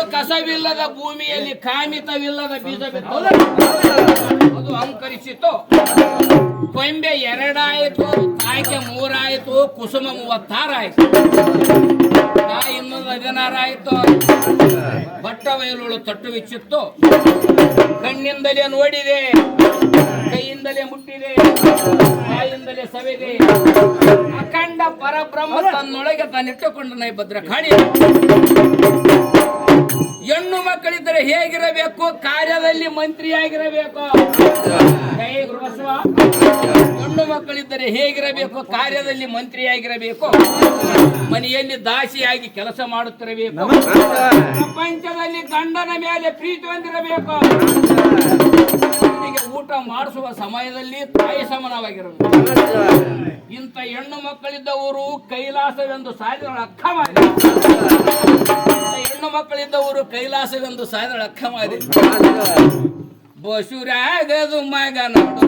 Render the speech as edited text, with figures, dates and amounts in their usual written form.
ಅವರು ಕಸವಿಲ್ಲದ ಭೂಮಿಯಲ್ಲಿ ಕಾಮಿತವಿಲ್ಲದ ಬೀಜ ಬಿತ್ತಲು ಅದು ಅಂಕರಿಸಿತು. ಕೊಂಬೆ 2 ಆಯಿತು, ಕಾಯ್ಕೆ 3 ಆಯಿತು, ಕುಸುಮ 36 ಆಯಿತು, ಕಾಯಿ ಇನ್ನೊಂದು 16 ಆಯಿತು. ಬಟ್ಟ ಬಯಲು ತಟ್ಟು ಬಿಚ್ಚಿತ್ತು. ಕಣ್ಣಿಂದಲೇ ನೋಡಿದೆ, ಕೈಯಿಂದಲೇ ಮುಟ್ಟಿದೆ, ಬಾಯಿಂದಲೇ ಸವೆದೆ. ಅಖಂಡ ಪರಬ್ರಹ್ಮ ತನ್ನೊಳಗೆ ತಾನಿಟ್ಟುಕೊಂಡನ ಭದ್ರ ಕಾಡಿ. ಹೆಣ್ಣು ಮಕ್ಕಳಿದ್ದರೆ ಹೇಗಿರಬೇಕು? ಕಾರ್ಯದಲ್ಲಿ ಮಂತ್ರಿಯಾಗಿರಬೇಕು. ಹೆಣ್ಣು ಮಕ್ಕಳಿದ್ದರೆ ಹೇಗಿರಬೇಕು? ಕಾರ್ಯದಲ್ಲಿ ಮಂತ್ರಿಯಾಗಿರಬೇಕು. ಮನೆಯಲ್ಲಿ ದಾಸಿಯಾಗಿ ಕೆಲಸ ಮಾಡುತ್ತಿರಬೇಕು. ಪ್ರಪಂಚದಲ್ಲಿ ಗಂಡನ ಮೇಲೆ ಪ್ರೀತಿ ಹೊಂದಿರಬೇಕು. ಊಟ ಮಾಡಿಸುವ ಸಮಯದಲ್ಲಿ ತಾಯಿ ಸಮಾನವಾಗಿರಬೇಕು. ಇಂಥ ಹೆಣ್ಣು ಮಕ್ಕಳಿದ್ದವರು ಕೈಲಾಸವೆಂದು ಸಾಧಿದಳ ಅಕ್ಕ ಮಾಡಿ. ಹೆಣ್ಣು ಮಕ್ಕಳಿದ್ದವರು ಕೈಲಾಸವೆಂದು ಸಾಧಿದಳ ಅಕ್ಕ ಮಾಡಿ. ಬಸುರಾಗದು ಮಗ ನೋಡು